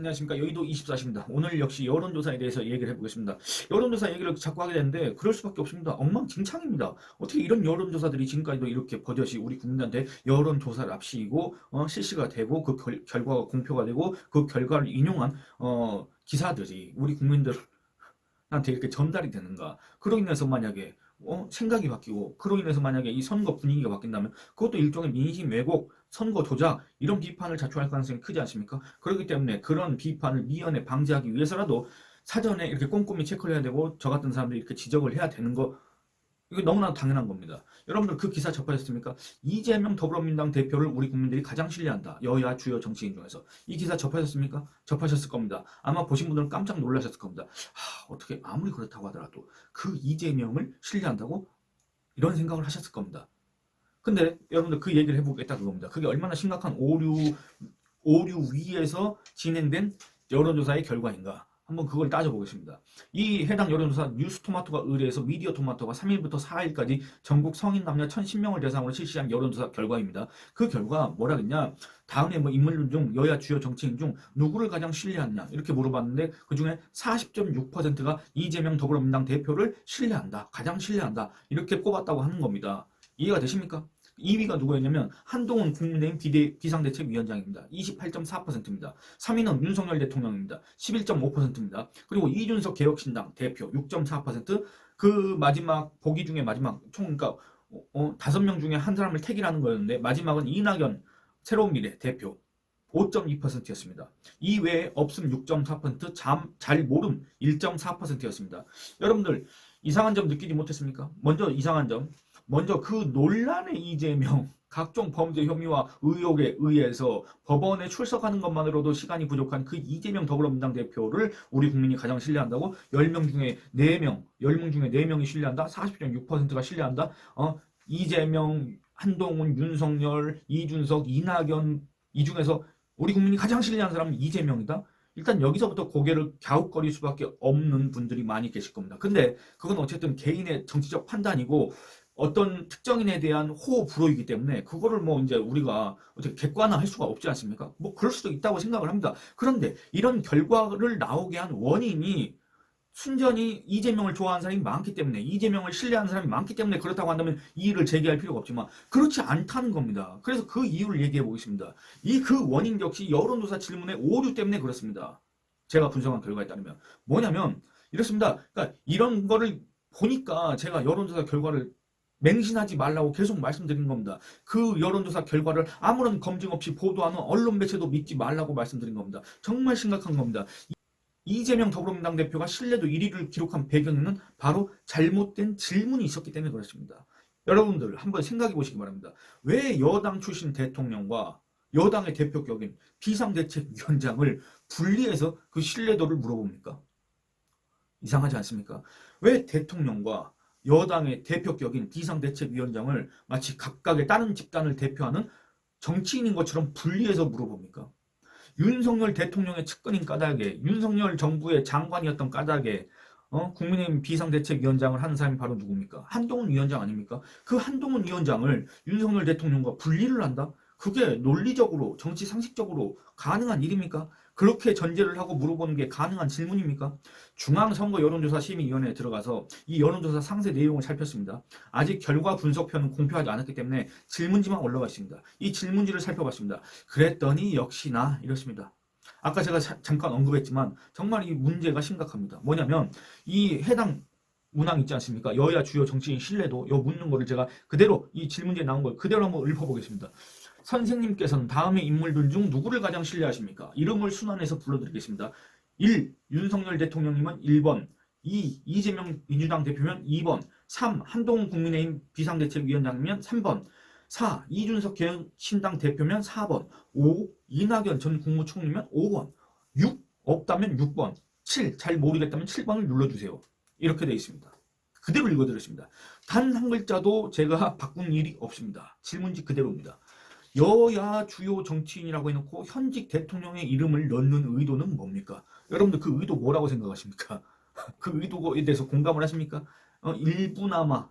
안녕하십니까. 여의도 24시입니다. 오늘 역시 여론조사에 대해서 얘기를 해보겠습니다. 여론조사 얘기를 자꾸 하게 되는데 그럴 수밖에 없습니다. 엉망진창입니다. 어떻게 이런 여론조사들이 지금까지도 이렇게 버젓이 우리 국민들한테 여론조사를 앞시이고 실시가 되고 그 결과가 공표가 되고 그 결과를 인용한 기사들이 우리 국민들한테 이렇게 전달이 되는가. 그로 인해서 만약에 생각이 바뀌고 그로 인해서 만약에 이 선거 분위기가 바뀐다면 그것도 일종의 민심 왜곡, 선거 조작 이런 비판을 자초할 가능성이 크지 않습니까? 그렇기 때문에 그런 비판을 미연에 방지하기 위해서라도 사전에 이렇게 꼼꼼히 체크를 해야 되고 저 같은 사람들이 이렇게 지적을 해야 되는 거 이거 너무나 당연한 겁니다. 여러분들 그 기사 접하셨습니까? 이재명 더불어민주당 대표를 우리 국민들이 가장 신뢰한다. 여야 주요 정치인 중에서. 이 기사 접하셨습니까? 접하셨을 겁니다. 아마 보신 분들은 깜짝 놀라셨을 겁니다. 어떻게 아무리 그렇다고 하더라도 그 이재명을 신뢰한다고? 이런 생각을 하셨을 겁니다. 근데 여러분들 그 얘기를 해보겠다 그겁니다. 그게 얼마나 심각한 오류 위에서 진행된 여론조사의 결과인가. 한번 그걸 따져보겠습니다. 이 해당 여론조사 뉴스토마토가 의뢰해서 미디어토마토가 3일부터 4일까지 전국 성인 남녀 1010명을 대상으로 실시한 여론조사 결과입니다. 그 결과 뭐라 그랬냐. 다음에 인물 중 여야 주요 정치인 중 누구를 가장 신뢰하느냐 이렇게 물어봤는데 그중에 40.6%가 이재명 더불어민주당 대표를 신뢰한다. 가장 신뢰한다. 이렇게 꼽았다고 하는 겁니다. 이해가 되십니까? 2위가 누구였냐면 한동훈 국민의힘 비상대책위원장입니다. 28.4%입니다. 3위는 윤석열 대통령입니다. 11.5%입니다. 그리고 이준석 개혁신당 대표 6.4%. 그 마지막 보기 중에 마지막 총 그러니까 5명 중에 한 사람을 택이라는 거였는데 마지막은 이낙연 새로운 미래 대표 5.2%였습니다. 이 외에 없음 6.4%, 잘 모름 1.4%였습니다. 여러분들 이상한 점 느끼지 못했습니까? 먼저 그 논란의 이재명 각종 범죄 혐의와 의혹에 의해서 법원에 출석하는 것만으로도 시간이 부족한 그 이재명 더불어민주당 대표를 우리 국민이 가장 신뢰한다고 10명 중에 4명이 신뢰한다. 40.6%가 신뢰한다. 이재명, 한동훈, 윤석열, 이준석, 이낙연 이 중에서 우리 국민이 가장 신뢰하는 사람은 이재명이다. 일단 여기서부터 고개를 갸웃거릴 수밖에 없는 분들이 많이 계실 겁니다. 근데 그건 어쨌든 개인의 정치적 판단이고 어떤 특정인에 대한 호호 불호이기 때문에 그거를 이제 우리가 어떻게 객관화할 수가 없지 않습니까? 그럴 수도 있다고 생각을 합니다. 그런데 이런 결과를 나오게 한 원인이 순전히 이재명을 좋아하는 사람이 많기 때문에 이재명을 신뢰하는 사람이 많기 때문에 그렇다고 한다면 이의를 제기할 필요가 없지만 그렇지 않다는 겁니다. 그래서 그 이유를 얘기해 보겠습니다. 그 원인 역시 여론조사 질문의 오류 때문에 그렇습니다. 제가 분석한 결과에 따르면 뭐냐면 이렇습니다. 그러니까 이런 거를 보니까 제가 여론조사 결과를 맹신하지 말라고 계속 말씀드린 겁니다. 그 여론조사 결과를 아무런 검증 없이 보도하는 언론 매체도 믿지 말라고 말씀드린 겁니다. 정말 심각한 겁니다. 이재명 더불어민주당 대표가 신뢰도 1위를 기록한 배경에는 바로 잘못된 질문이 있었기 때문에 그렇습니다. 여러분들 한번 생각해 보시기 바랍니다. 왜 여당 출신 대통령과 여당의 대표격인 비상대책위원장을 분리해서 그 신뢰도를 물어봅니까? 이상하지 않습니까? 왜 대통령과 여당의 대표격인 비상대책위원장을 마치 각각의 다른 집단을 대표하는 정치인인 것처럼 분리해서 물어봅니까? 윤석열 대통령의 측근인 까닭에 윤석열 정부의 장관이었던 까닭에 국민의힘 비상대책위원장을 하는 사람이 바로 누굽니까? 한동훈 위원장 아닙니까? 그 한동훈 위원장을 윤석열 대통령과 분리를 한다? 그게 논리적으로 정치 상식적으로 가능한 일입니까? 그렇게 전제를 하고 물어보는 게 가능한 질문입니까? 중앙선거 여론조사 심의위원회에 들어가서 이 여론조사 상세 내용을 살폈습니다. 아직 결과 분석표는 공표하지 않았기 때문에 질문지만 올라가 있습니다. 이 질문지를 살펴봤습니다. 그랬더니 역시나 이렇습니다. 아까 제가 잠깐 언급했지만 정말 이 문제가 심각합니다. 뭐냐면 이 해당 문항 있지 않습니까? 여야 주요 정치인 신뢰도 요 묻는 거를 제가 그대로 이 질문지에 나온 걸 그대로 한번 읊어보겠습니다. 선생님께서는 다음의 인물들 중 누구를 가장 신뢰하십니까? 이름을 순환해서 불러드리겠습니다. 1. 윤석열 대통령님은 1번, 2. 이재명 민주당 대표면 2번, 3. 한동훈 국민의힘 비상대책위원장이면 3번, 4. 이준석 개혁신당 대표면 4번, 5. 이낙연 전 국무총리면 5번, 6. 없다면 6번, 7. 잘 모르겠다면 7번을 눌러주세요. 이렇게 되어 있습니다. 그대로 읽어드렸습니다. 단 한 글자도 제가 바꾼 일이 없습니다. 질문지 그대로입니다. 여야 주요 정치인이라고 해놓고 현직 대통령의 이름을 넣는 의도는 뭡니까? 여러분들 그 의도 뭐라고 생각하십니까? 그 의도에 대해서 공감을 하십니까? 일부나마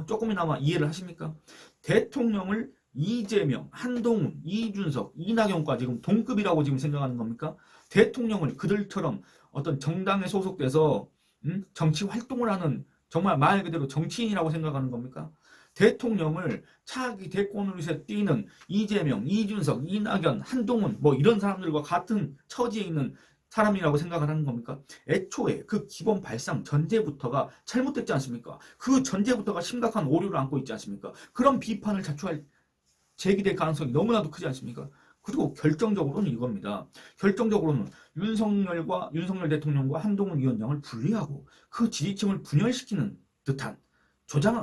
조금이나마 이해를 하십니까? 대통령을 이재명, 한동훈, 이준석, 이낙연과 지금 동급이라고 지금 생각하는 겁니까? 대통령을 그들처럼 어떤 정당에 소속돼서 정치 활동을 하는 정말 말 그대로 정치인이라고 생각하는 겁니까? 대통령을 차기 대권을 위해서 뛰는 이재명, 이준석, 이낙연, 한동훈 뭐 이런 사람들과 같은 처지에 있는 사람이라고 생각을 하는 겁니까? 애초에 그 기본 발상 전제부터가 잘못됐지 않습니까? 그 전제부터가 심각한 오류를 안고 있지 않습니까? 그런 비판을 자초할 제기될 가능성이 너무나도 크지 않습니까? 그리고 결정적으로는 이겁니다. 결정적으로는 윤석열 대통령과 한동훈 위원장을 분리하고 그 지지층을 분열시키는 듯한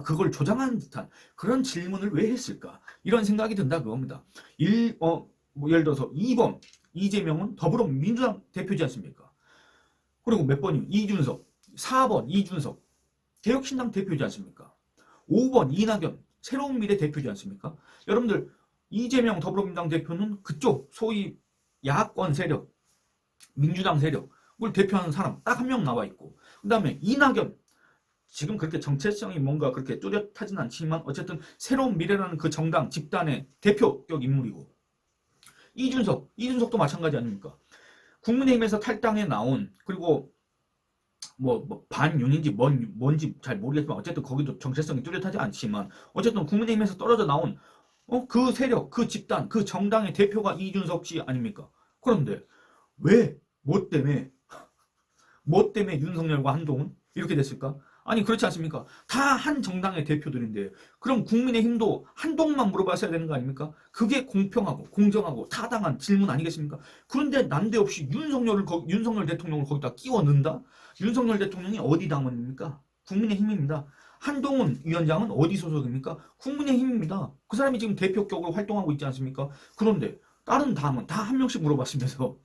그걸 조장하는 듯한 그런 질문을 왜 했을까? 이런 생각이 든다 그겁니다. 예를 들어서 2번 이재명은 더불어민주당 대표지 않습니까? 그리고 몇 번이요? 이준석. 4번 이준석. 개혁신당 대표지 않습니까? 5번 이낙연. 새로운 미래 대표지 않습니까? 여러분들 이재명 더불어민주당 대표는 그쪽 소위 야권 세력, 민주당 세력을 대표하는 사람 딱 한 명 나와 있고 그 다음에 이낙연 지금 그렇게 정체성이 뭔가 그렇게 뚜렷하진 않지만 어쨌든 새로운 미래라는 그 정당 집단의 대표격 인물이고 이준석도 마찬가지 아닙니까? 국민의힘에서 탈당해 나온 그리고 뭐 반윤인지 뭔지 잘 모르겠지만 어쨌든 거기도 정체성이 뚜렷하지 않지만 어쨌든 국민의힘에서 떨어져 나온 그 세력, 그 집단, 그 정당의 대표가 이준석 씨 아닙니까? 그런데 왜? 뭐 때문에 윤석열과 한동훈 이렇게 됐을까? 아니 그렇지 않습니까? 다 한 정당의 대표들인데 그럼 국민의힘도 한동훈만 물어봤어야 되는 거 아닙니까? 그게 공평하고 공정하고 타당한 질문 아니겠습니까? 그런데 난데없이 윤석열 대통령을 거기다 끼워 넣는다? 윤석열 대통령이 어디 당원입니까? 국민의힘입니다. 한동훈 위원장은 어디 소속입니까? 국민의힘입니다. 그 사람이 지금 대표격으로 활동하고 있지 않습니까? 그런데 다른 당은 다 한 명씩 물어봤으면서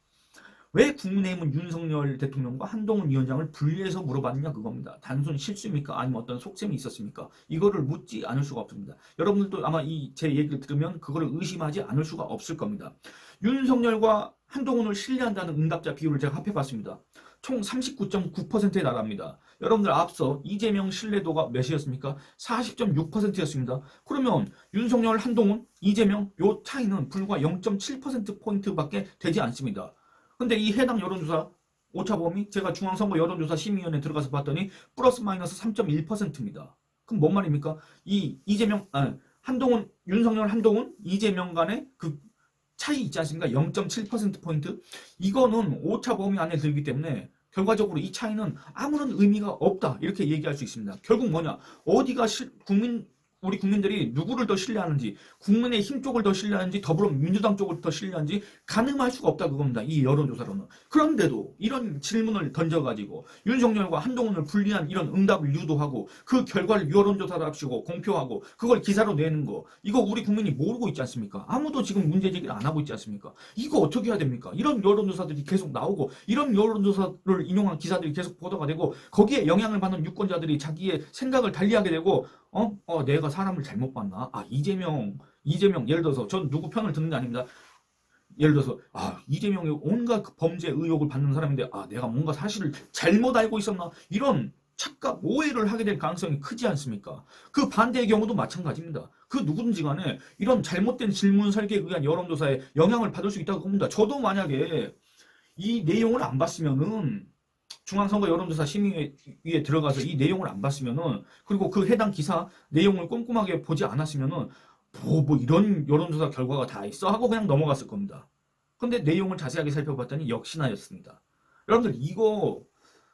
왜 국민의힘은 윤석열 대통령과 한동훈 위원장을 분리해서 물어봤느냐 그겁니다. 단순 실수입니까? 아니면 어떤 속셈이 있었습니까? 이거를 묻지 않을 수가 없습니다. 여러분들도 아마 제 얘기를 들으면 그거를 의심하지 않을 수가 없을 겁니다. 윤석열과 한동훈을 신뢰한다는 응답자 비율을 제가 합해봤습니다. 총 39.9%에 달합니다. 여러분들 앞서 이재명 신뢰도가 몇이었습니까? 40.6%였습니다. 그러면 윤석열, 한동훈, 이재명 요 차이는 불과 0.7%포인트밖에 되지 않습니다. 근데 이 해당 여론조사 오차범위 제가 중앙선거 여론조사 심의위원회에 들어가서 봤더니 플러스 마이너스 3.1%입니다. 그럼 뭔 말입니까? 윤석열, 한동훈, 이재명 간의 그 차이 있지 않습니까? 0.7%포인트? 이거는 오차범위 안에 들기 때문에 결과적으로 이 차이는 아무런 의미가 없다. 이렇게 얘기할 수 있습니다. 결국 뭐냐? 어디가 우리 국민들이 누구를 더 신뢰하는지, 국민의힘 쪽을 더 신뢰하는지, 더불어민주당 쪽을 더 신뢰하는지 가늠할 수가 없다 그겁니다. 이 여론조사로는. 그런데도 이런 질문을 던져가지고 윤석열과 한동훈을 분리한 이런 응답을 유도하고 그 결과를 여론조사를 합치고 공표하고 그걸 기사로 내는 거 이거 우리 국민이 모르고 있지 않습니까? 아무도 지금 문제제기를 안 하고 있지 않습니까? 이거 어떻게 해야 됩니까? 이런 여론조사들이 계속 나오고 이런 여론조사를 인용한 기사들이 계속 보도가 되고 거기에 영향을 받는 유권자들이 자기의 생각을 달리하게 되고 내가 사람을 잘못 봤나? 이재명 예를 들어서 전 누구 편을 듣는 게 아닙니다. 예를 들어서 이재명이 온갖 범죄 의혹을 받는 사람인데 내가 뭔가 사실을 잘못 알고 있었나? 이런 착각, 오해를 하게 될 가능성이 크지 않습니까? 그 반대의 경우도 마찬가지입니다. 그 누구든지 간에 이런 잘못된 질문 설계에 의한 여론조사에 영향을 받을 수 있다고 봅니다. 저도 만약에 이 내용을 안 봤으면은 중앙선거 여론조사 심의위에 들어가서 이 내용을 안 봤으면은 그리고 그 해당 기사 내용을 꼼꼼하게 보지 않았으면은 뭐 이런 여론조사 결과가 다 있어 하고 그냥 넘어갔을 겁니다. 근데 내용을 자세하게 살펴봤더니 역시나였습니다. 여러분들 이거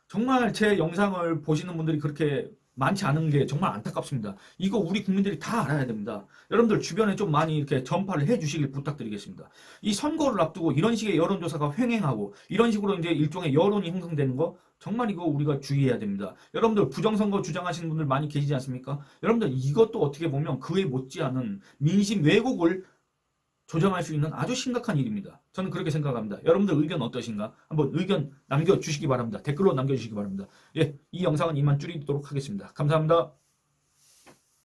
정말 제 영상을 보시는 분들이 그렇게 많지 않은 게 정말 안타깝습니다. 이거 우리 국민들이 다 알아야 됩니다. 여러분들 주변에 좀 많이 이렇게 전파를 해주시길 부탁드리겠습니다. 이 선거를 앞두고 이런 식의 여론조사가 횡행하고 이런 식으로 이제 일종의 여론이 형성되는 거 정말 이거 우리가 주의해야 됩니다. 여러분들 부정선거 주장하시는 분들 많이 계시지 않습니까? 여러분들 이것도 어떻게 보면 그에 못지않은 민심 왜곡을 조정할 수 있는 아주 심각한 일입니다. 저는 그렇게 생각합니다. 여러분들 의견 어떠신가? 한번 의견 남겨주시기 바랍니다. 댓글로 남겨주시기 바랍니다. 이 영상은 이만 줄이도록 하겠습니다. 감사합니다.